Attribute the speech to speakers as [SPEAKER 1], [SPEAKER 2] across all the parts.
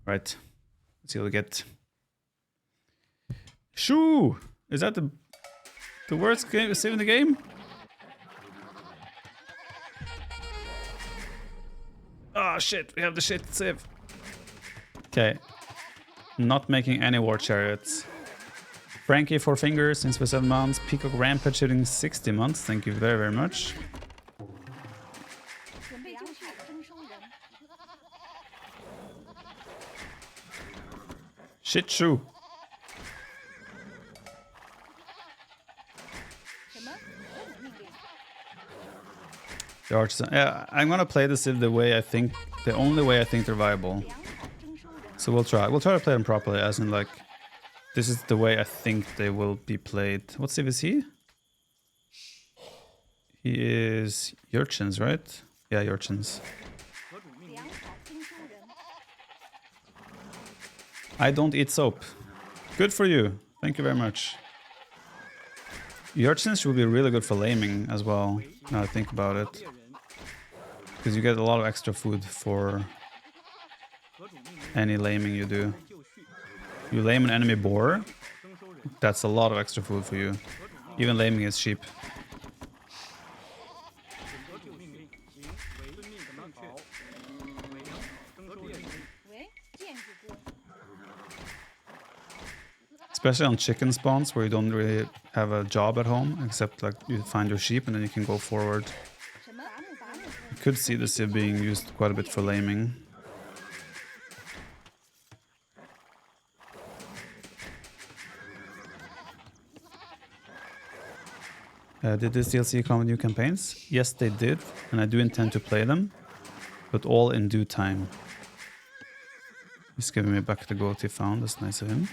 [SPEAKER 1] Right. Let's see what we get. Shoo! Is that the worst game save in the game? Oh shit, we have the shit save. Okay. Not making any war chariots. Frankie 4 fingers since for 7 months. Peacock Rampage shooting 60 months. Thank you very, very much. Shit shoe. The archers. Yeah, I'm gonna play the Civ the way I think, the only way I think they're viable. So we'll try. We'll try to play them properly, as in like, this is the way I think they will be played. What Civ is he? He is Urchins, right? Yeah, Urchins. I don't eat soap. Good for you. Thank you very much. Urchins will be really good for laming as well, now I think about it. Because you get a lot of extra food for any laming you do. You lame an enemy boar, that's a lot of extra food for you. Even laming is cheap. Especially on chicken spawns where you don't really have a job at home, except like you find your sheep and then you can go forward. You could see the Civ being used quite a bit for laming. Did this DLC come with new campaigns? Yes, they did, and I do intend to play them, but all in due time. He's giving me back the goat he found, that's nice of him.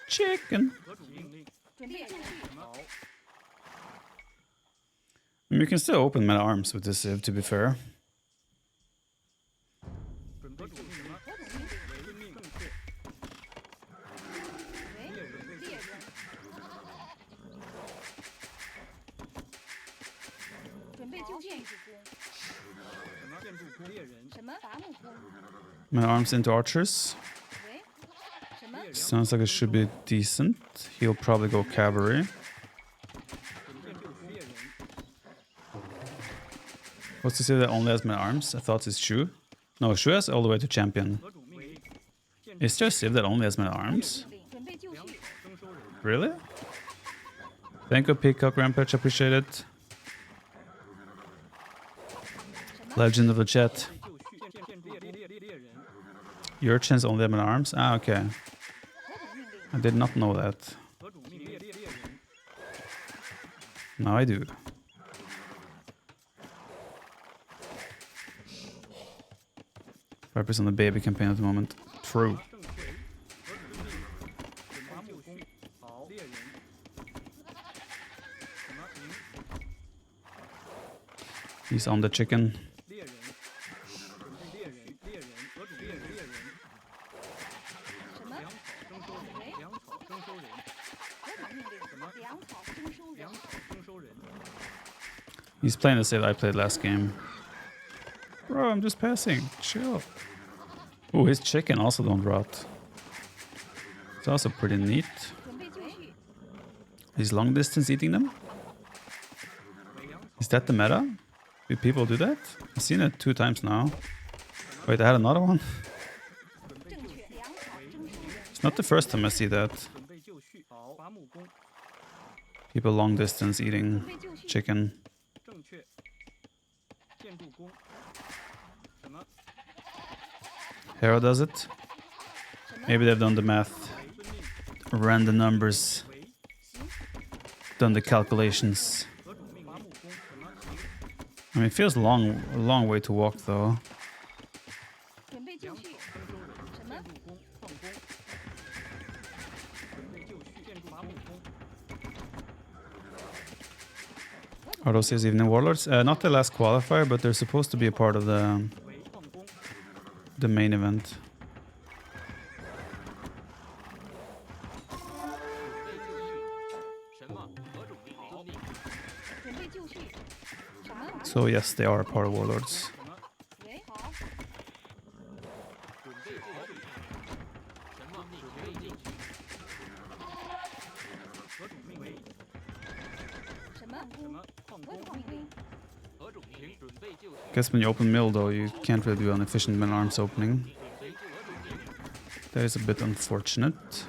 [SPEAKER 1] Chicken. I mean, you can still open meta arms with this Civ, to be fair. Meta arms into archers. Sounds like it should be decent. He'll probably go cavalry. What's to say that only has my arms? I thought it's Shu. No, Shu has all the way to champion. Is there a Civ that only has my arms? Really? Thank you, Peacock Rampage, appreciate it. Legend of the chat. Urchins only have my arms? Ah, okay. I did not know that. Now I do. Viper's on the baby campaign at the moment. True. He's on the chicken. He's playing the same I played last game. Bro, I'm just passing. Chill. Oh, his chicken also don't rot. It's also pretty neat. He's long distance eating them? Is that the meta? Do people do that? I've seen it 2 times now. Wait, I had another one? It's not the first time I see that. People long distance eating chicken. Hero does it. Maybe they've done the math, ran the numbers, done the calculations. I mean, it feels a long way to walk though. Are those his evening warlords? Not the last qualifier, but they're supposed to be a part of the main event. So yes, they are power warlords. Guess when you open mill though, you can't really do an efficient men arms opening. That is a bit unfortunate.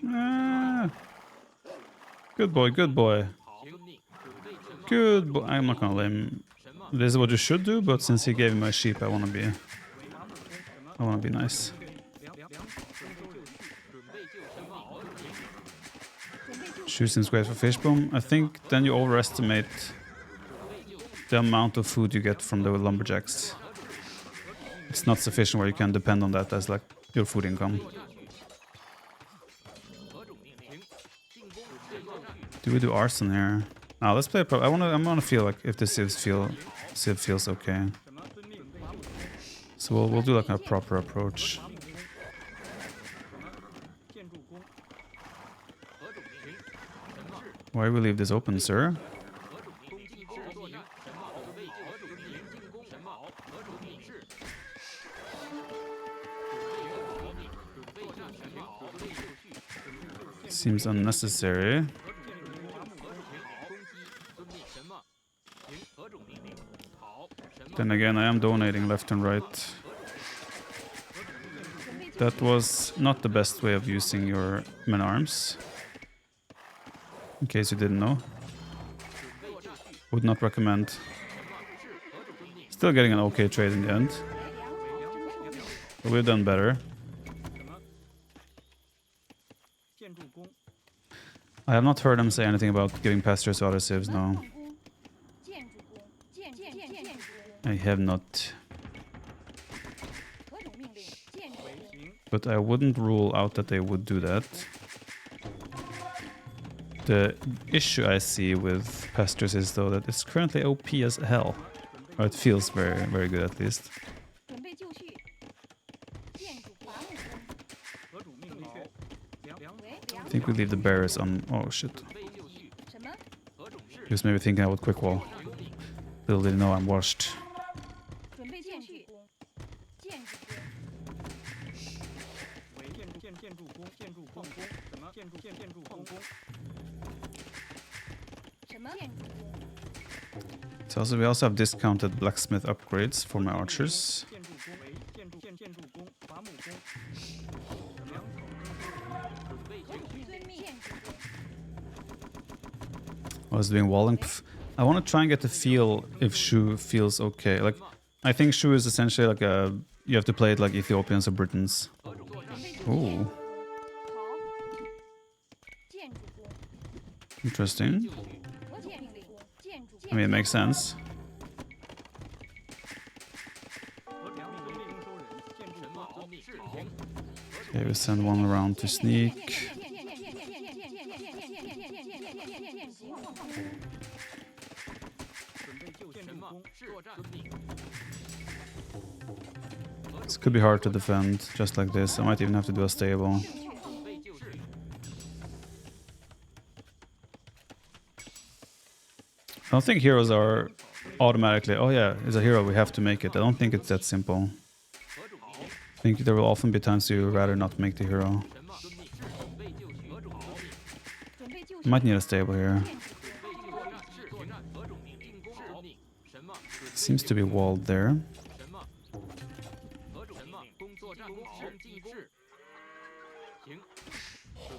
[SPEAKER 1] Ah, good boy, good boy. Good boy. I'm not gonna let him. This is what you should do, but since he gave me my sheep, I wanna be nice. Choosing squares for fishbone. I think then you overestimate the amount of food you get from the lumberjacks. It's not sufficient where you can depend on that as like your food income. Do we do arson here? Now let's play a I wanna feel like if the civ feels okay. So we'll do like a proper approach. Why we leave this open, sir? Seems unnecessary. Then again, I am donating left and right. That was not the best way of using your men-arms. In case you didn't know. Would not recommend. Still getting an okay trade in the end. But we've done better. I have not heard him say anything about giving pastures to other civs, no. I have not. But I wouldn't rule out that they would do that. The issue I see with pastures is though that it's currently OP as hell. Or it feels very, very good at least. I think we leave the bearers on... Oh shit. He was maybe thinking I would quick wall. Little did he know I'm washed. So we also have discounted blacksmith upgrades for my archers. I was doing walling. I want to try and get the feel if Shu feels okay. Like, I think Shu is essentially like a... You have to play it like Ethiopians or Britons. Ooh. Interesting. I mean, it makes sense. Okay, we send one around to sneak. This could be hard to defend, just like this. I might even have to do a stable. I don't think heroes are automatically, oh yeah, it's a hero, we have to make it. I don't think it's that simple. I think there will often be times you would rather not make the hero. Might need a stable here. Seems to be walled there.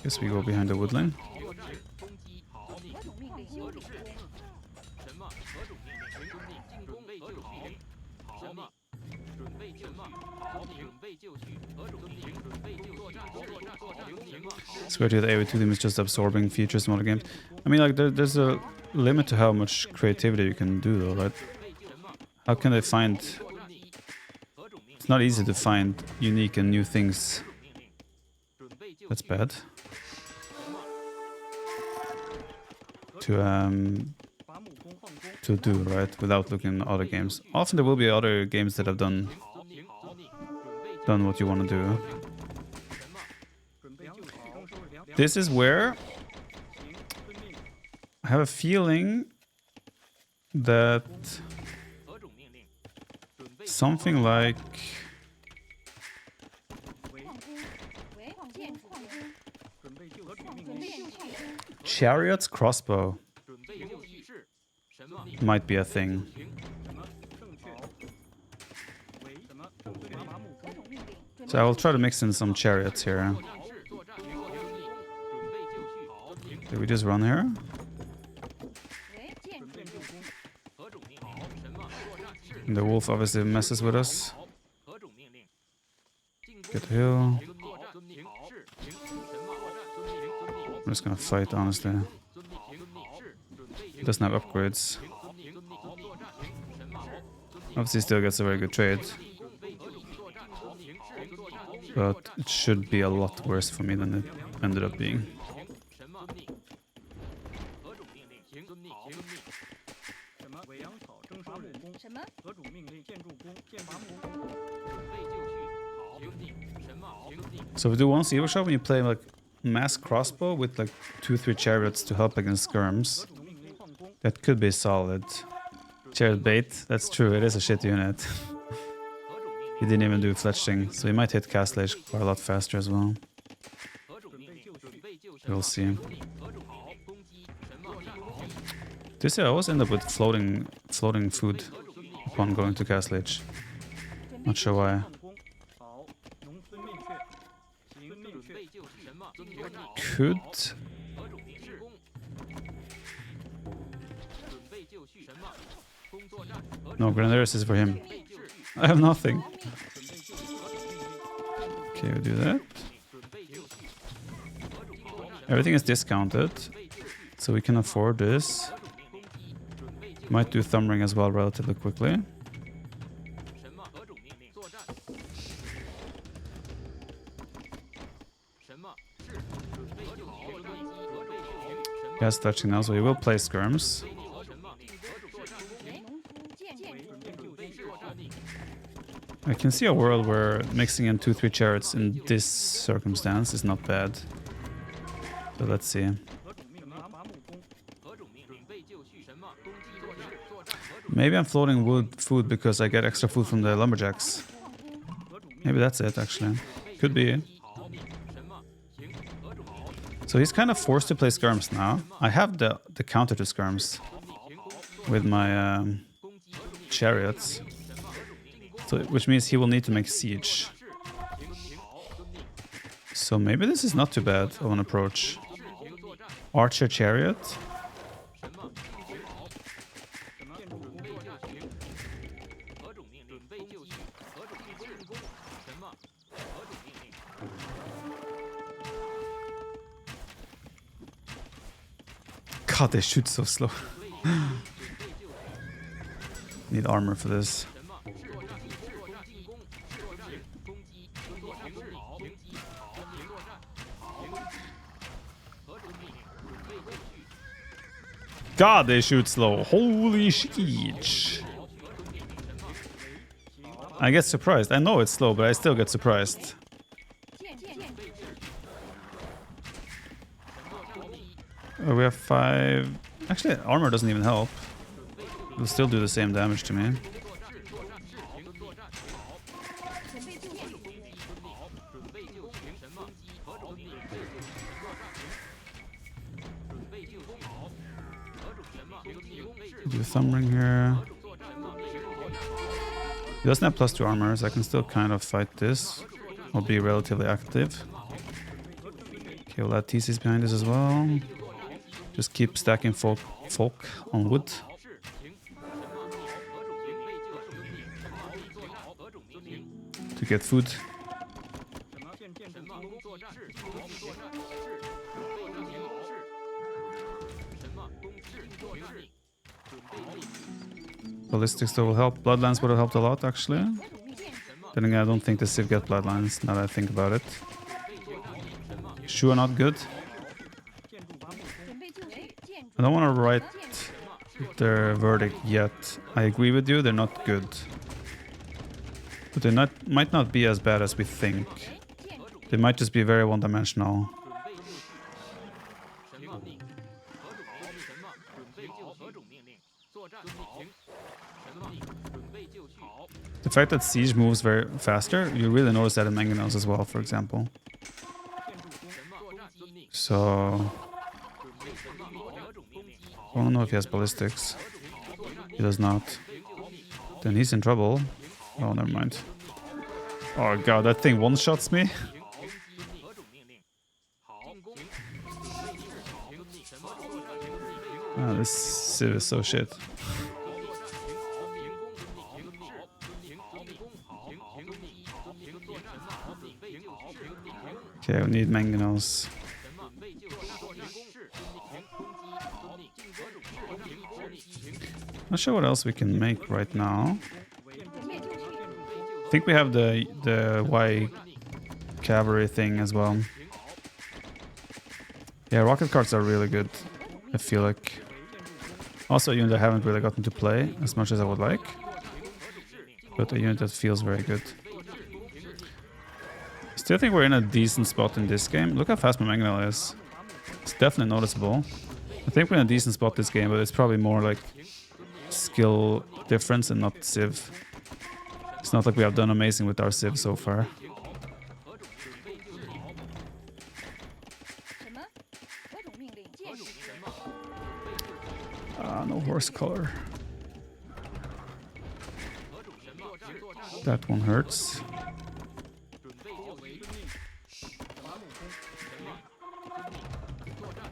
[SPEAKER 1] Guess we go behind the woodline. Swear to the AoE2 team is just absorbing features from other games. I mean, like, there's a limit to how much creativity you can do, though, right? How can they find... It's not easy to find unique and new things That's bad. To do, right, without looking at other games. Often there will be other games that have done what you want to do. This is where I have a feeling that something like Chariot's crossbow might be a thing. So I will try to mix in some chariots here. Did we just run here? And the wolf obviously messes with us. Get the hill. I'm just gonna fight, honestly. He doesn't have upgrades. Obviously still gets a very good trade. But it should be a lot worse for me than it ended up being. So we do one Evo shot when you play like mass crossbow with like 2-3 chariots to help against skirms. That could be solid. Chariot bait, that's true, it is a shit unit. He didn't even do fletching, so he might hit cast ledge quite a lot faster as well. We'll see. This year I always end up with floating food upon going to cast ledge. Not sure why. Could... No, Grenadiers is for him. I have nothing. Okay, we do that. Everything is discounted, so we can afford this. Might do Thumb Ring as well relatively quickly. He has touching now, so he will play skirms. I can see a world where mixing in 2-3 chariots in this circumstance is not bad. So let's see. Maybe I'm floating food because I get extra food from the lumberjacks. Maybe that's it, actually. Could be. So he's kind of forced to play skirms now. I have the counter to skirms with my chariots. So, which means he will need to make siege. So maybe this is not too bad of an approach. Archer chariot. God, they shoot so slow. Need armor for this. God, they shoot slow. Holy shit. I get surprised. I know it's slow, but I still get surprised. We have 5... Actually, armor doesn't even help. It'll still do the same damage to me. Do Thumb Ring here. He doesn't have +2 armor, so I can still kind of fight this. Or be relatively active. Okay, we'll add TCs behind this as well. Just keep stacking folk on wood. To get food. Ballistics though will help. Bloodlines would have helped a lot, actually. Then again, I don't think the Civ get Bloodlines, now that I think about it. Shu are not good. I don't want to write their verdict yet. I agree with you, they're not good. But they might not be as bad as we think. They might just be very one-dimensional. The fact that Siege moves very faster, you really notice that in Mangonels as well, for example. So... I don't know if he has ballistics. He does not. Then he's in trouble. Oh, never mind. Oh god, that thing one-shots me. Oh, this Civ is so shit. Okay, we need mangonels. Not sure what else we can make right now. I think we have the Y cavalry thing as well. Yeah, rocket carts are really good, I feel like. Also a unit I haven't really gotten to play as much as I would like. But a unit that feels very good. Still think we're in a decent spot in this game. Look how fast my Mangonel is. It's definitely noticeable. I think we're in a decent spot this game, but it's probably more like skill difference and not Civ. It's not like we have done amazing with our Civ so far. No horse color. That one hurts.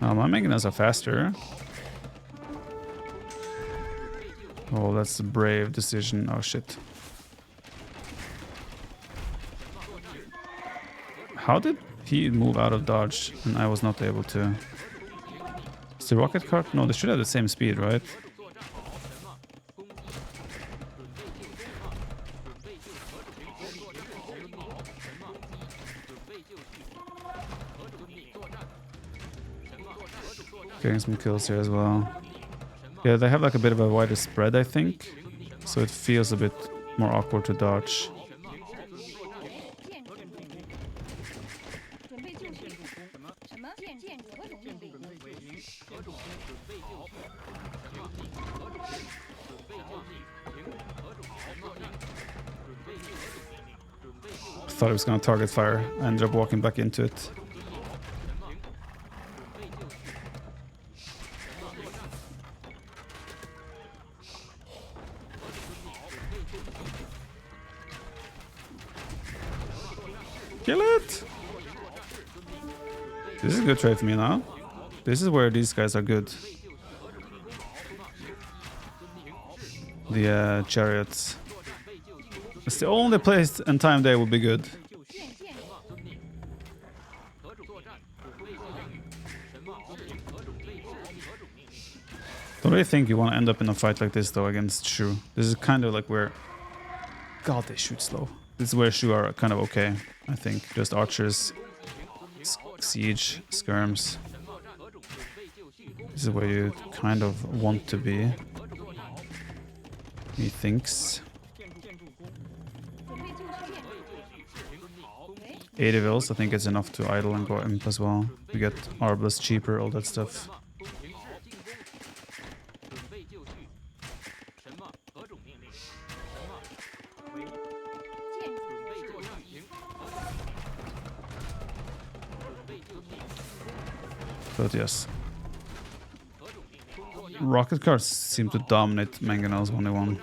[SPEAKER 1] My Mangonels are faster. Oh, that's a brave decision. Oh shit. How did he move out of dodge and I was not able to? Is the rocket cart? No, they should have the same speed, right? Getting some kills here as well. Yeah, they have like a bit of a wider spread, I think. So it feels a bit more awkward to dodge. Thought it was going to target fire. I ended up walking back into it. Kill it! This is a good trade for me now. This is where these guys are good. The chariots. It's the only place and time they will be good. Don't really think you want to end up in a fight like this though against Shu. This is kind of like where... God, they shoot slow. This is where Shu are kind of okay, I think. Just archers, siege, skirms. This is where you kind of want to be. He thinks. 80 vills, I think it's enough to idle and go imp as well. We get Arbalest cheaper, all that stuff. But yes. Rocket cars seem to dominate Mangonels 1v1.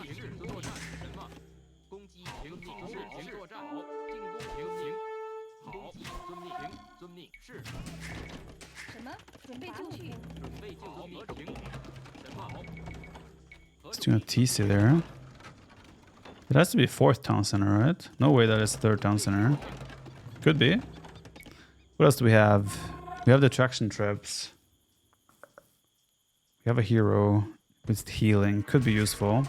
[SPEAKER 1] It's doing a TC there. It has to be 4th town center, right? No way that is 3rd town center. Could be. What else do we have? We have the traction traps. We have a hero with healing. Could be useful.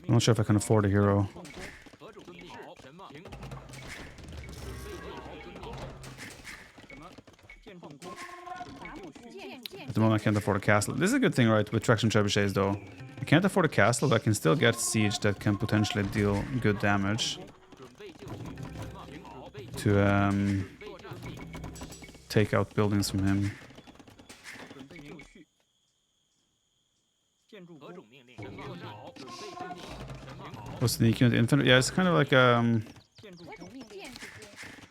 [SPEAKER 1] I'm not sure if I can afford a hero. even when I can't afford a castle. This is a good thing, right, with traction trebuchets, though. I can't afford a castle, but I can still get siege that can potentially deal good damage to take out buildings from him. What's the unit infantry? Yeah, it's kind of like how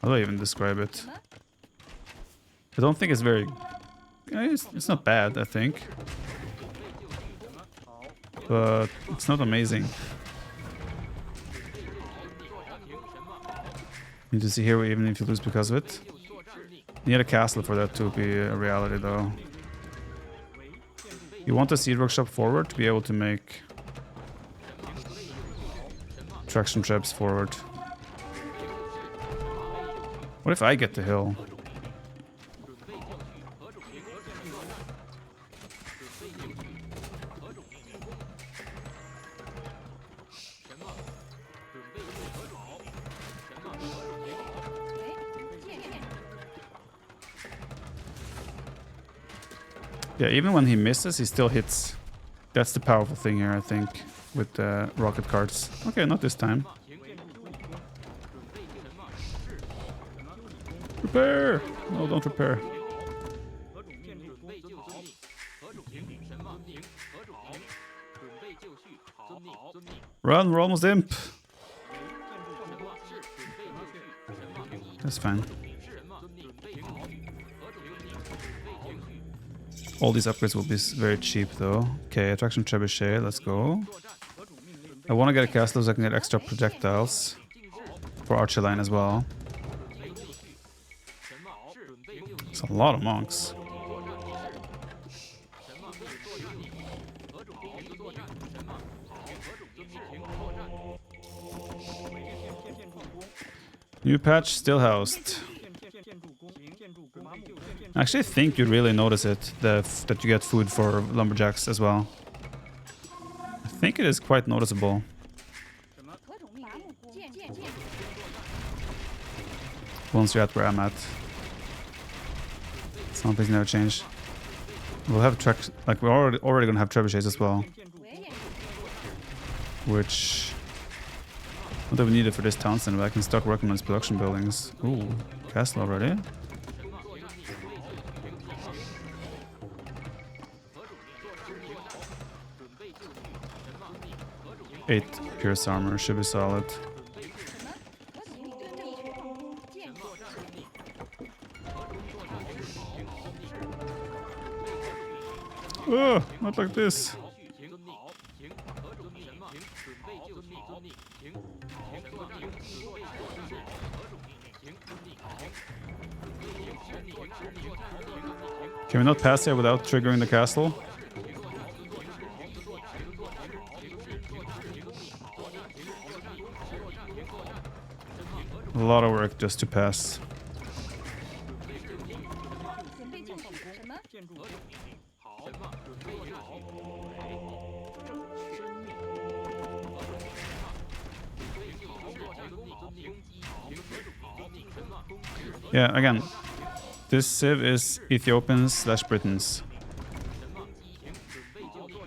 [SPEAKER 1] do I even describe it? I don't think it's very... It's not bad, I think. But it's not amazing. Need to see here even if you lose because of it. You need a castle for that to be a reality, though. You want a seed workshop forward to be able to make traction traps forward. What if I get the hill? Yeah, even when he misses, he still hits. That's the powerful thing here, I think, with the rocket carts. Okay, not this time. Repair! No, don't repair. Run, we're almost imp. That's fine. All these upgrades will be very cheap, though. Okay, attraction trebuchet, let's go. I want to get a castle so I can get extra projectiles for archer line as well. It's a lot of monks. New patch still housed. I actually think you really notice it, that you get food for lumberjacks as well. I think it is quite noticeable. Once you're at where I'm at. Some things never change. We'll have we're already gonna have trebuchets as well. Which... not that we need it for this town center, but I can start working on these production buildings. Ooh, castle already? Eight pierce armor should be solid. Oh, not like this. Can we not pass here without triggering the castle? A lot of work just to pass. Yeah, again, this civ is Ethiopians/Britons.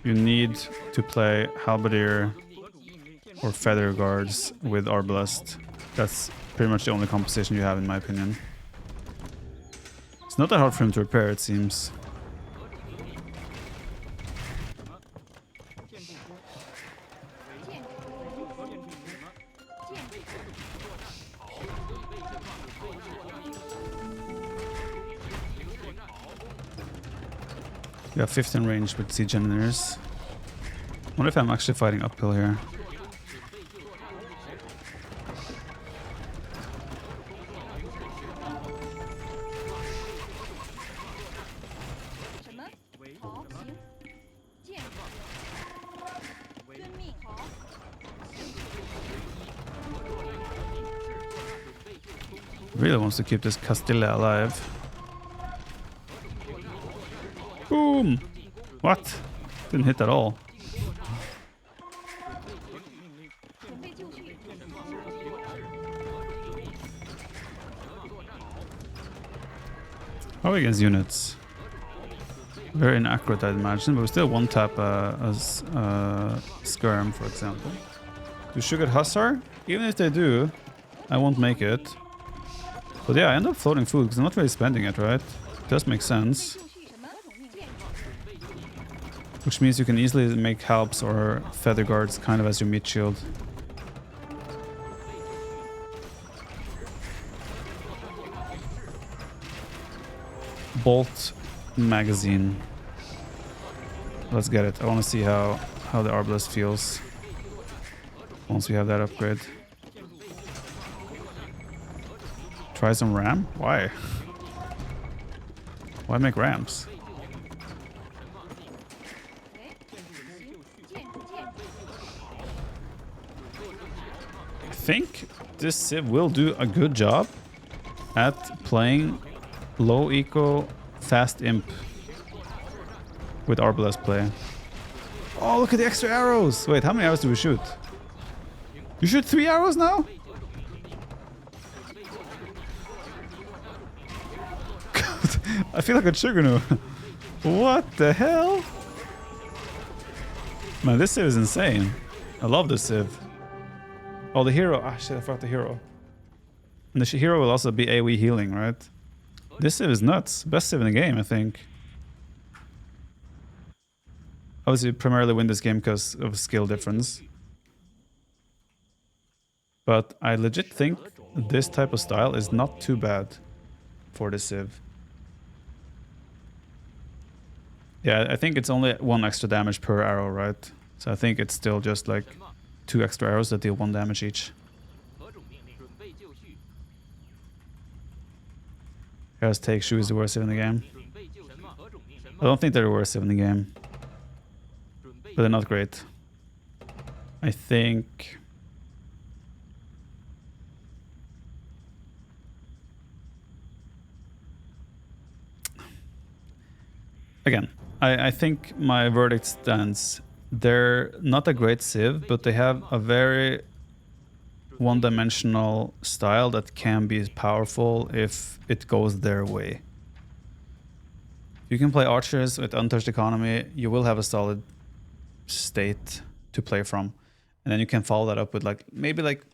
[SPEAKER 1] You need to play Halberdier or Feather Guards with Arbalest. That's pretty much the only composition you have, in my opinion. It's not that hard for him to repair, it seems. We have 15 range with siege engineers. What if I'm actually fighting uphill here? Really wants to keep this Castilla alive. Boom! What? Didn't hit at all. How are we against units? Very inaccurate, I'd imagine, but we still one tap as Skirm, for example. Do Shu get Hussar? Even if they do, I won't make it. But yeah, I end up floating food because I'm not really spending it, right? It does make sense. Which means you can easily make helps or feather guards kind of as your meat shield. Bolt magazine. Let's get it. I want to see how the Arbalest feels once we have that upgrade. Try some ram? Why? Why make rams? I think this Civ will do a good job at playing low eco fast imp with Arbalest play. Oh, look at the extra arrows! Wait, how many arrows do we shoot? You shoot 3 arrows now? God, I feel like a Chugunu. What the hell? Man, this Civ is insane. I love this Civ. Oh, the hero. Ah, shit, I forgot the hero. And the hero will also be AoE healing, right? This Civ is nuts. Best Civ in the game, I think. Obviously, primarily win this game because of skill difference. But I legit think this type of style is not too bad for the Civ. Yeah, I think it's only 1 extra damage per arrow, right? So I think it's still just like 2 extra arrows that deal 1 damage each. Heroes take Shu is the worst Civ in the game. I don't think they're the worst Civ in the game. But they're not great. I think... Again, I think my verdict stands. They're not a great Civ, but they have a very one-dimensional style that can be powerful if it goes their way. You can play archers with untouched economy, you will have a solid state to play from. And then you can follow that up with like maybe like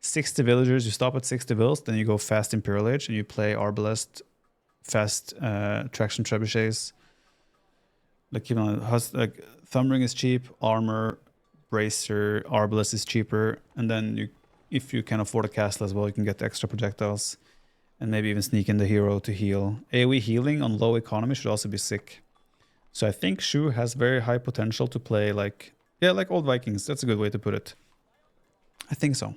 [SPEAKER 1] 60 villagers. You stop at 60 vills, then you go fast Imperial Age and you play Arbalest, fast traction trebuchets. Like even like Thumbring is cheap, armor, bracer, Arbalest is cheaper, and then you, if you can afford a castle as well, you can get the extra projectiles and maybe even sneak in the hero to heal. AoE healing on low economy should also be sick. So I think Shu has very high potential to play like, yeah, like old Vikings. That's a good way to put it. I think so.